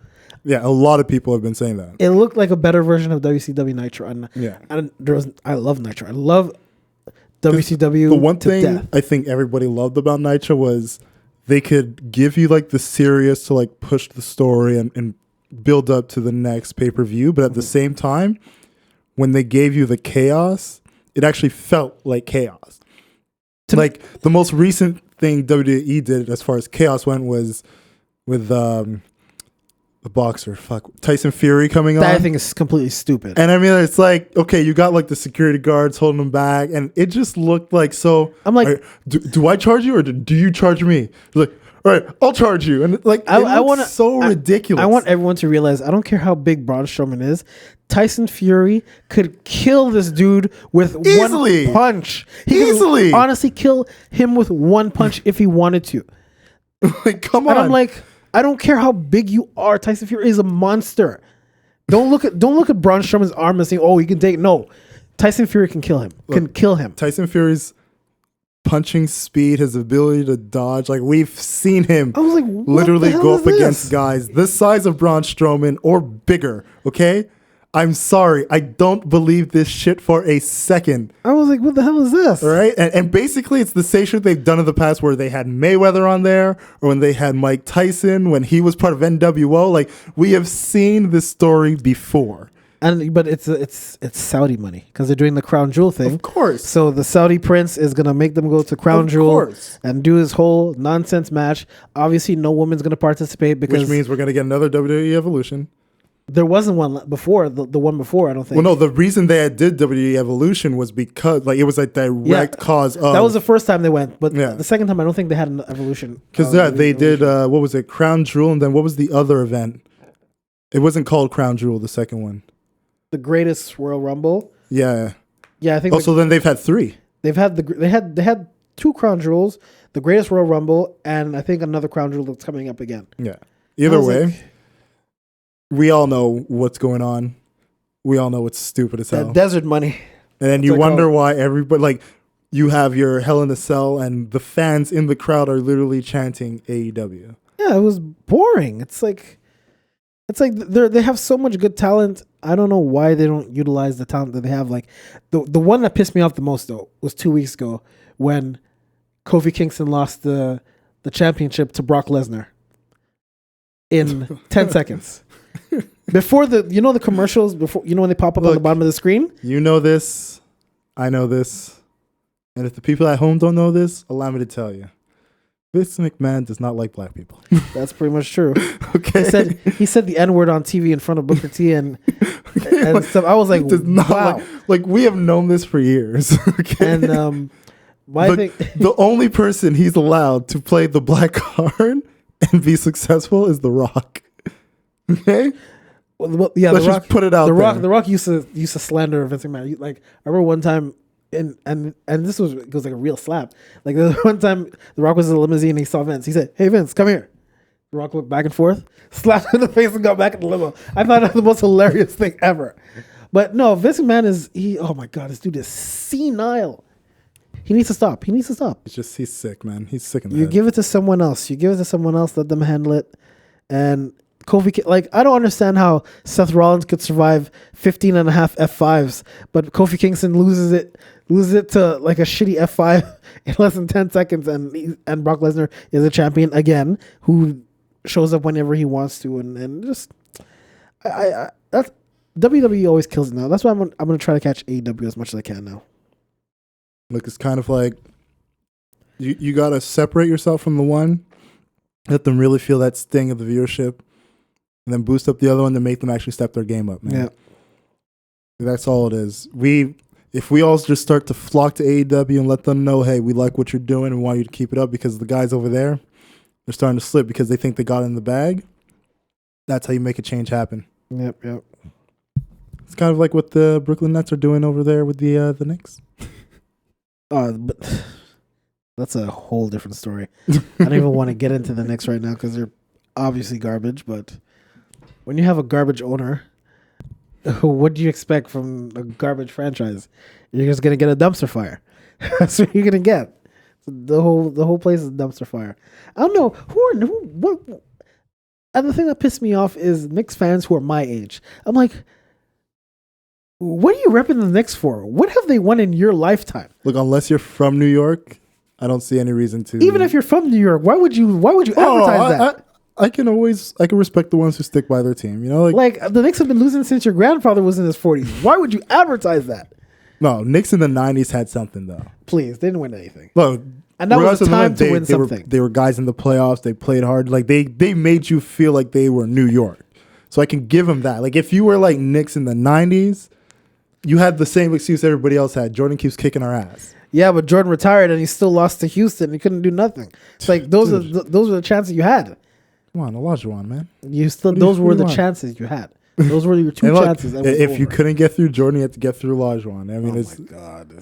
Yeah, a lot of people have been saying that. It looked like a better version of WCW Nitro, and I love Nitro. I love WCW. The one thing death. I think everybody loved about Nitro was they could give you like the serious to like push the story and build up to the next pay-per-view, but at the same time, when they gave you the chaos, it actually felt like chaos. Like the most recent thing WWE did as far as chaos went was with the boxer, Tyson Fury coming on. That I think is completely stupid. And I mean, it's like, okay, you got like the security guards holding them back, and it just looked like, so I'm like, right, do I charge you or do you charge me? It's like, all right, I'll charge you. And like, I want so ridiculous. I want everyone to realize, I don't care how big Braun Strowman is, Tyson Fury could kill this dude with Easily. one punch. He Easily. could honestly kill him with one punch if he wanted to. Like, come on. And I'm like, I don't care how big you are. Tyson Fury is a monster. Don't look at Braun Strowman's arm and say, "Oh, he can take." No, Tyson Fury can kill him. Tyson Fury's punching speed, his ability to dodge, like we've seen him. I was like, literally go up against guys this size of Braun Strowman or bigger. Okay, I'm sorry, I don't believe this shit for a second. I was like, what the hell is this? All right, and basically it's the same shit they've done in the past where they had Mayweather on there, or when they had Mike Tyson when he was part of NWO. Like, we have seen this story before. But it's Saudi money because they're doing the Crown Jewel thing. Of course. So the Saudi prince is gonna make them go to Crown Jewel and do his whole nonsense match. Obviously, no woman's gonna participate because, which means we're gonna get another WWE Evolution. There wasn't one before. The one before, I don't think. Well, no, the reason they did WWE Evolution was because like it was a direct cause of. That was the first time they went, but Yeah. the second time I don't think they had an Evolution. Because they did what was it, Crown Jewel, and then what was the other event? It wasn't called Crown Jewel, the second one. The Greatest Royal Rumble. Yeah. Yeah, I think. Also, then they've had three. They had two Crown Jewels, the Greatest Royal Rumble, and I think another Crown Jewel that's coming up again. Yeah. Either way, we all know what's going on. We all know it's stupid as hell. That desert money. And then you wonder why everybody, like, you have your Hell in a Cell, and the fans in the crowd are literally chanting AEW. Yeah, it was boring. It's like they have so much good talent. I don't know why they don't utilize the talent that they have. Like the one that pissed me off the most though was 2 weeks ago when Kofi Kingston lost the championship to Brock Lesnar in 10 seconds. Before the commercials, before when they pop up on the bottom of the screen. You know this, I know this, and if the people at home don't know this, allow me to tell you. Vince McMahon does not like black people. That's pretty much true. Okay. He said the N-word on TV in front of Booker T and stuff. I was like, wow. Like we have known this for years. Okay. And the only person he's allowed to play the black card and be successful is The Rock. Okay. Well, yeah, Let's just put it out there. The Rock used to slander Vince McMahon. Like I remember one time. And this was like a real slap. Like the one time The Rock was in the limousine and he saw Vince. He said, "Hey Vince, come here." The Rock looked back and forth, slapped him in the face and got back in the limo. I thought that was the most hilarious thing ever. But no, Vince McMahon oh my God, this dude is senile. He needs to stop. It's just he's sick, man. He's sick in the head. Give it to someone else. Let them handle it. And Kofi, I don't understand how Seth Rollins could survive 15 and a half F5s, but Kofi Kingston loses it to like a shitty F5 in less than 10 seconds, and Brock Lesnar is a champion again, who shows up whenever he wants to, and just that's WWE always kills it now. That's why I'm gonna try to catch AEW as much as I can now. Look, it's kind of like you gotta separate yourself from the one, let them really feel that sting of the viewership, and then boost up the other one to make them actually step their game up, man. Yeah. That's all it is. If we all just start to flock to AEW and let them know, hey, we like what you're doing and we want you to keep it up, because the guys over there, they're starting to slip because they think they got in the bag. That's how you make a change happen. Yep. It's kind of like what the Brooklyn Nets are doing over there with the Knicks. But that's a whole different story. I don't even want to get into the Knicks right now because they're obviously garbage, but when you have a garbage owner, what do you expect from a garbage franchise? You're just gonna get a dumpster fire. That's what you're gonna get. The whole place is a dumpster fire. I don't know what. And the thing that pissed me off is Knicks fans who are my age. I'm like, what are you repping the Knicks for? What have they won in your lifetime? Look, unless you're from New York, I don't see any reason to. Even if you're from New York, why would you advertise that? I can respect the ones who stick by their team. You know, like the Knicks have been losing since your grandfather was in his 40s. Why would you advertise that? No, Knicks in the 90s had something, though. Please, they didn't win anything. Look, And that was a time to win they something. They were guys in the playoffs. They played hard. Like, they made you feel like they were New York. So I can give them that. Like, if you were like Knicks in the 90s, you had the same excuse everybody else had. Jordan keeps kicking our ass. Yeah, but Jordan retired and he still lost to Houston. He couldn't do nothing. It's like those were the chances you had. Come on, Olajuwon, man. Those were the chances you had. Those were your two chances. If you couldn't get through Jordan, you had to get through Olajuwon. I mean, my God,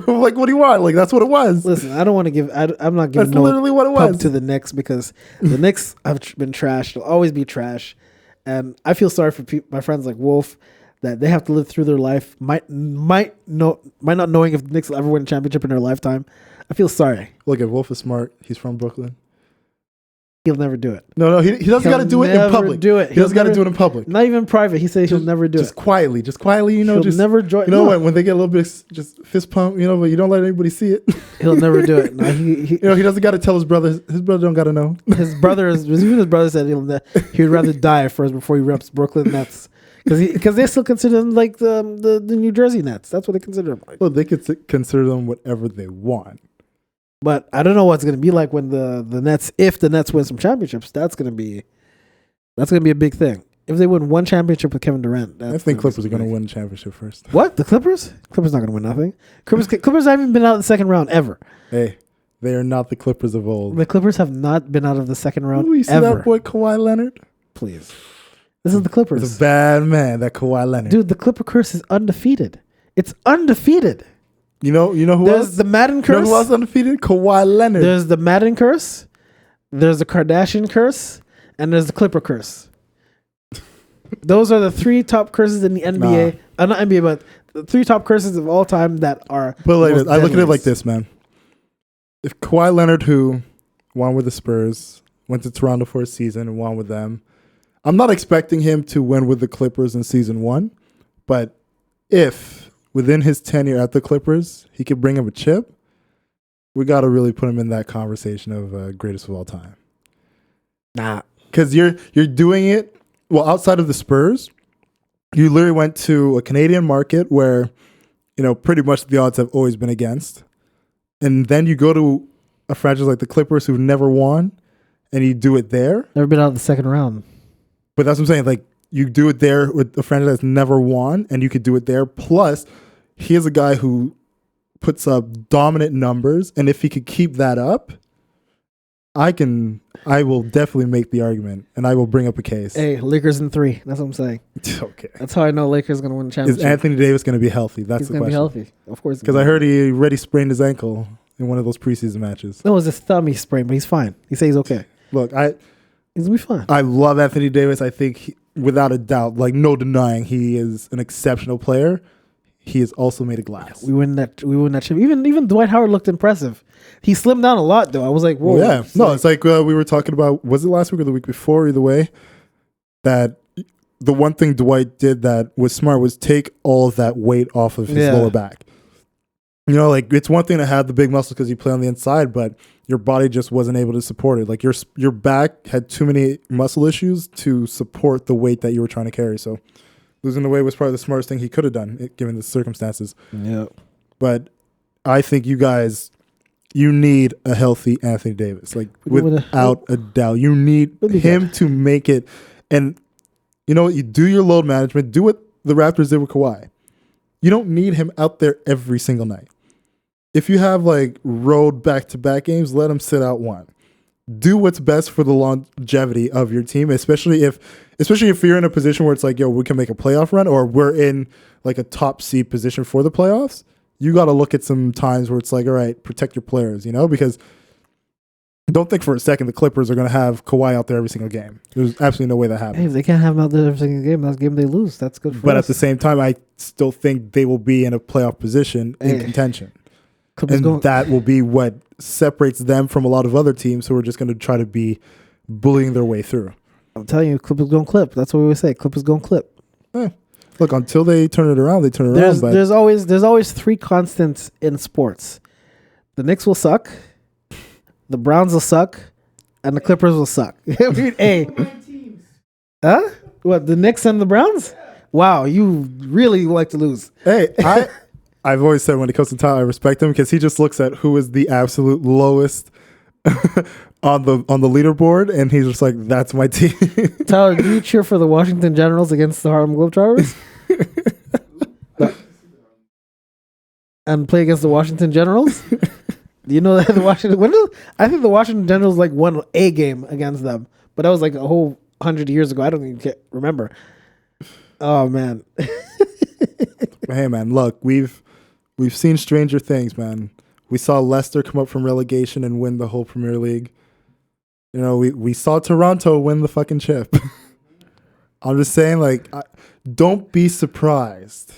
like, what do you want? Like, that's what it was. Listen, I don't want to give. I'm not giving. That's literally what it was to the Knicks because the Knicks have been trash. They'll always be trash, and I feel sorry for my friends like Wolf that they have to live through their life. Might not knowing if the Knicks will ever win a championship in their lifetime. I feel sorry. Look, if Wolf is smart, he's from Brooklyn. He'll never do it. No, he doesn't got to do it in public. Do it. He doesn't got to do it in public. Not even private. He says he'll never do it. Just quietly, you know. He'll just never join. You know when they get a little bit just fist pump, you know, but you don't let anybody see it. He'll never do it. No, he doesn't got to tell his brother. His brother don't got to know. His brother said he would rather die first before he reps Brooklyn Nets because they still consider them like the New Jersey Nets. That's what they consider them like. Well, they could consider them whatever they want. But I don't know what's going to be like when the Nets, if the Nets win some championships, that's going to be a big thing. If they win one championship with Kevin Durant, I think Clippers are going to win the championship first. What? The Clippers? Clippers not going to win nothing. Clippers haven't even been out of the second round ever. Hey, they are not the Clippers of old. The Clippers have not been out of the second round you see ever. that boy Kawhi Leonard? Please. This is the Clippers. He's a bad man, that Kawhi Leonard. Dude, the Clipper curse is undefeated. It's undefeated. You know who There's else? The Madden curse. You know who else undefeated? Kawhi Leonard. There's the Madden curse. There's the Kardashian curse. And there's the Clipper curse. Those are the three top curses in the NBA. Not NBA, but the three top curses of all time that are. But like I look at it like this, man. If Kawhi Leonard, who won with the Spurs, went to Toronto for a season and won with them, I'm not expecting him to win with the Clippers in season 1. But if within his tenure at the Clippers, he could bring him a chip, we got to really put him in that conversation of greatest of all time. Nah. Because you're doing it, well, outside of the Spurs, you literally went to a Canadian market where, pretty much the odds have always been against. And then you go to a franchise like the Clippers who've never won, and you do it there. Never been out of the second round. But that's what I'm saying. Like, you do it there with a franchise that's never won, and you could do it there. Plus, he is a guy who puts up dominant numbers, and if he could keep that up, I will definitely make the argument, and I will bring up a case. Hey, Lakers in 3. That's what I'm saying. Okay. That's how I know Lakers going to win the championship. Is Anthony Davis going to be healthy? That's He's the question. He's going to be healthy. Of course. Because I heard he already sprained his ankle in one of those preseason matches. No, it was his thumb he sprained, but he's fine. He says he's okay. Look, he's going to be fine. I love Anthony Davis. I think, without a doubt, like no denying, he is an exceptional player. He is also made of glass. We win that chip. Even Dwight Howard looked impressive. He slimmed down a lot, though. I was like, whoa. Yeah. It's like we were talking about, was it last week or the week before, either way, that the one thing Dwight did that was smart was take all of that weight off of his lower back. Like, it's one thing to have the big muscles because you play on the inside, but your body just wasn't able to support it. Like, your back had too many muscle issues to support the weight that you were trying to carry. So losing the weight was probably the smartest thing he could have done, given the circumstances. Yeah. But I think you need a healthy Anthony Davis, like without a doubt. You need him to make it. And you do your load management. Do what the Raptors did with Kawhi. You don't need him out there every single night. If you have like road back-to-back games, let him sit out one. Do what's best for the longevity of your team, especially if you're in a position where it's like, yo, we can make a playoff run, or we're in like a top seed position for the playoffs. You got to look at some times where it's like, all right, protect your players, because don't think for a second the Clippers are going to have Kawhi out there every single game. There's absolutely no way that happens. Hey, if they can't have him out there every single game, that's the game they lose. That's good for us. But at the same time, I still think they will be in a playoff position in contention. That will be what separates them from a lot of other teams who are just going to try to be bullying their way through. I'm telling you, Clippers going to clip. That's what we always say. Clippers going to clip. Look, until they turn it around, they turn it around. But there's always 3 constants in sports. The Knicks will suck, the Browns will suck, and the Clippers will suck. I mean, hey. Huh? What, the Knicks and the Browns? Wow, you really like to lose. Hey, I've always said when it comes to Tyler, I respect him because he just looks at who is the absolute lowest on the leaderboard, and he's just like, "That's my team." Tyler, do you cheer for the Washington Generals against the Harlem Globetrotters? And play against the Washington Generals? Do you know that the Washington? I think the Washington Generals like won a game against them, but that was like a whole 100 years ago. I don't even remember. Oh man. Hey man, look, we've seen stranger things, man. We saw Leicester come up from relegation and win the whole Premier League. You know, we saw Toronto win the fucking chip. I'm just saying, like, don't be surprised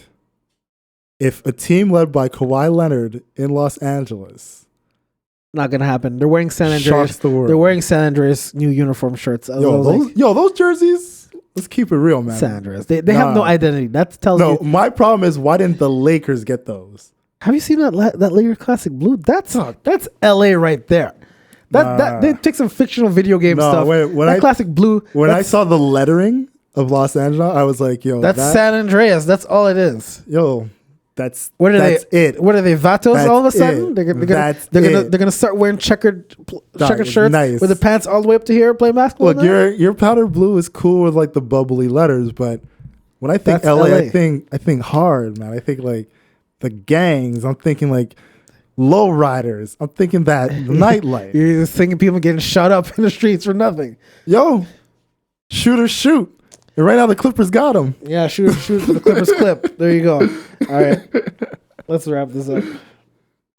if a team led by Kawhi Leonard in Los Angeles. Not gonna happen. They're wearing San Andreas. Shocks the world. They're wearing San Andreas new uniform shirts. Those jerseys. Let's keep it real, man. San Andreas. They have no identity. That tells you. No, my problem is why didn't the Lakers get those? Have you seen that Laker Classic Blue? That's LA right there. That they take some fictional video game stuff. That Classic Blue. When I saw the lettering of Los Angeles, I was like, yo, that's San Andreas. That's all it is. Yo, that's it. What are they, Vatos? That's all of a sudden, they're gonna start wearing checkered shirts with the pants all the way up to here, play basketball. Look, your powder blue is cool with like the bubbly letters, but when I think LA, I think hard, man. I think like the gangs. I'm thinking like low riders. I'm thinking that nightlife. You're just thinking people getting shot up in the streets for nothing. Yo, shoot. And right now the Clippers got him. Yeah, shoot for the Clippers clip. There you go. All right. Let's wrap this up.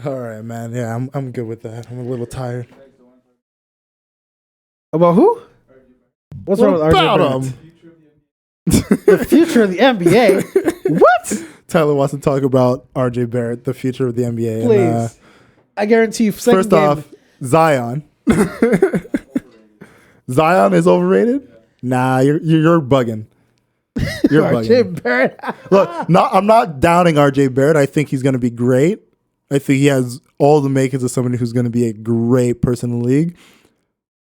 All right, man. Yeah, I'm good with that. I'm a little tired. About who? What's wrong with RJ Barrett? The future of the NBA? What? Tyler wants to talk about RJ Barrett, the future of the NBA. Please. And, I guarantee you. First off, Zion. Zion is overrated? Nah, you're bugging. You're bugging. RJ Barrett. Look, I'm not downing RJ Barrett. I think he's going to be great. I think he has all the makings of somebody who's going to be a great person in the league.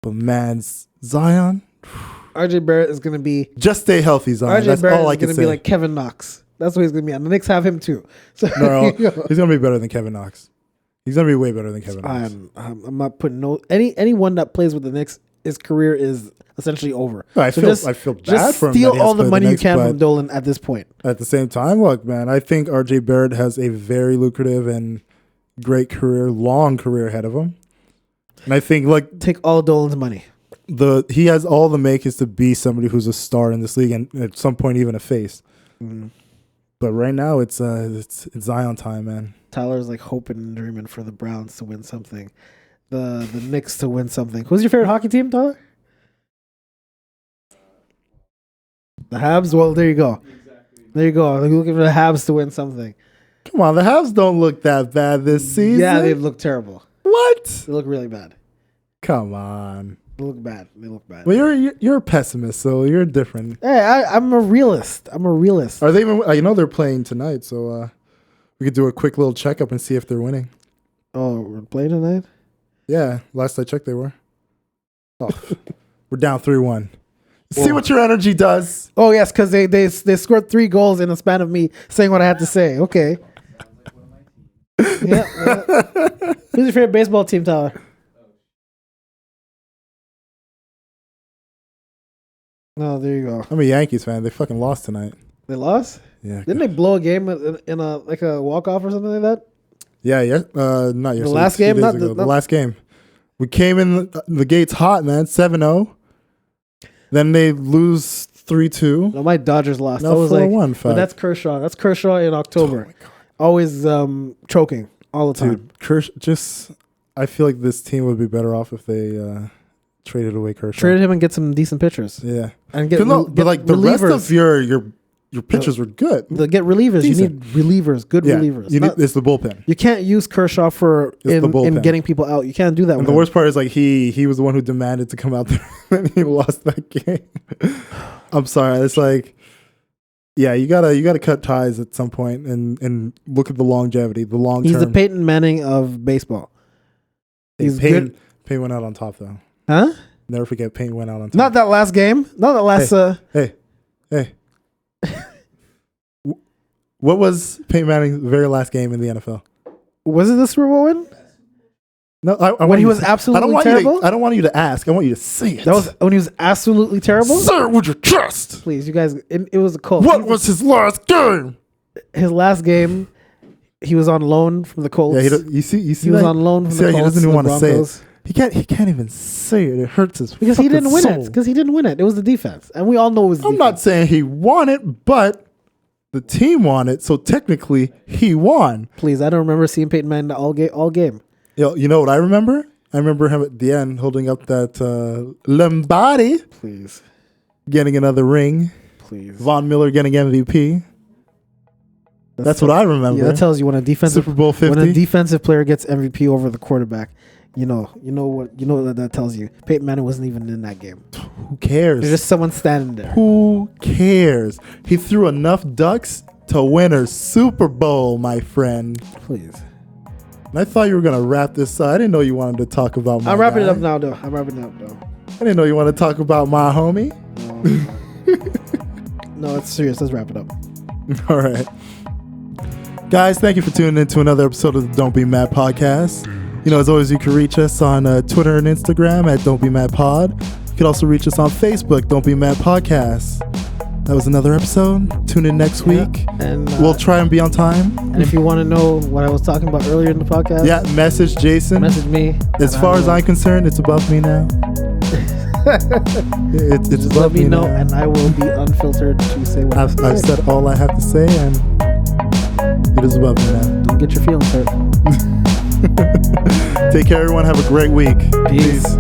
But man, Zion. RJ Barrett is going to be. Just stay healthy, Zion. RJ That's Barrett all I is can going to say. be like Kevin Knox. That's what he's going to be. And the Knicks have him too. So no, he's going to be better than Kevin Knox. He's going to be way better than Kevin Knox. I'm not putting anyone that plays with the Knicks, his career is essentially over. I feel bad just for him. Steal all the money you can from Dolan at this point. At the same time, look, man, I think RJ Barrett has a very lucrative and great career, long career ahead of him. And I think like take all Dolan's money. He has all the makings to be somebody who's a star in this league and at some point even a face. Mm-hmm. But right now it's Zion time, man. Tyler's like hoping and dreaming for the Browns to win something, the Knicks to win something. Who's your favorite hockey team, Tyler? The Habs? Well, there you go. There you go. You're looking for the Habs to win something. Come on, the Habs don't look that bad this season. Yeah, they look terrible. What? They look really bad. Come on. They look bad. Well, you're a pessimist, so you're different. Hey, I'm a realist. Are they even? They're playing tonight, so we could do a quick little checkup and see if they're winning. Oh, we're playing tonight? Yeah, last I checked, they were. Oh, we're down 3-1. See what your energy does. Oh yes, because they scored 3 goals in the span of me saying what I had to say. Okay. Yeah. Who's your favorite baseball team, Tyler? Oh, there you go. I'm a Yankees fan. They fucking lost tonight. They lost? Yeah. Didn't they blow a game in a walk-off or something like that? Yeah. Not yesterday. The last game? The last game. We came in the gates hot, man. 7-0. Then they lose 3-2. No, my Dodgers lost. No, 4-1. But that's Kershaw. That's Kershaw in October. Oh always choking all the time. Dude, I feel like this team would be better off if they traded away Kershaw. Traded him and get some decent pitchers. Yeah. And get but like the relievers. rest of your pitchers were good. Get relievers. Decent. You need relievers. Good relievers. It's the bullpen. You can't use Kershaw in getting people out. You can't do that. And the worst part is like he was the one who demanded to come out there and he lost that game. I'm sorry. It's like, yeah, you gotta cut ties at some point and look at the longevity, the long term. He's the Peyton Manning of baseball. He's good. Payne went out on top though. Huh? Never forget Payne went out on top. Not that last game. Not that last. Hey. What was Peyton Manning's very last game in the NFL? Was it the Super Bowl win? No, I When want he you was to- absolutely terrible? I don't want you to ask. I want you to say it. That was when he was absolutely terrible. Sir, would you trust? Please, you guys. It was a Colts. What was his last game? His last game? He was on loan from the Colts. Yeah, you see, he was on loan from See the how Colts. he doesn't even to want the to say Broncos. it. He can't even say it. It hurts his Because he fucking didn't win soul. it. Because he didn't win it. It was the defense, and we all know it was. I'm not saying he won it, but the team won it, so technically he won. Please, I don't remember seeing Peyton Manning all game. You know what I remember? I remember him at the end holding up that Lombardi, Please, getting another ring. please. Von Miller getting MVP. That's what I remember. Yeah, that tells you when a defensive Super Bowl 50. when a defensive player gets MVP over the quarterback. You know what that tells you. Peyton Manning wasn't even in that game. Who cares? There's just someone standing there. Who cares? He threw enough ducks to win a Super Bowl, my friend. Please. And I thought you were gonna wrap this up. I didn't know you wanted to talk about my I'm wrapping it guy. up now, though. I'm wrapping it up, though. I didn't know you wanted to talk about my homie. No, it's serious. Let's wrap it up. All right. Guys, thank you for tuning in to another episode of the Don't Be Mad podcast. You know, as always, you can reach us on Twitter and Instagram at Don't Be Mad Pod. You can also reach us on Facebook, Don't Be Mad Podcast. That was another episode. Tune in next week. And We'll try and be on time. And if you want to know what I was talking about earlier in the podcast, Yeah, message Jason. message me. As far as I'm concerned, it's above me now. It's Just above let me know, now. and I will be unfiltered to say what I've I say. said all I have to say, and it is above me now. Don't get your feelings hurt. Take care, everyone. Have a great week. Peace.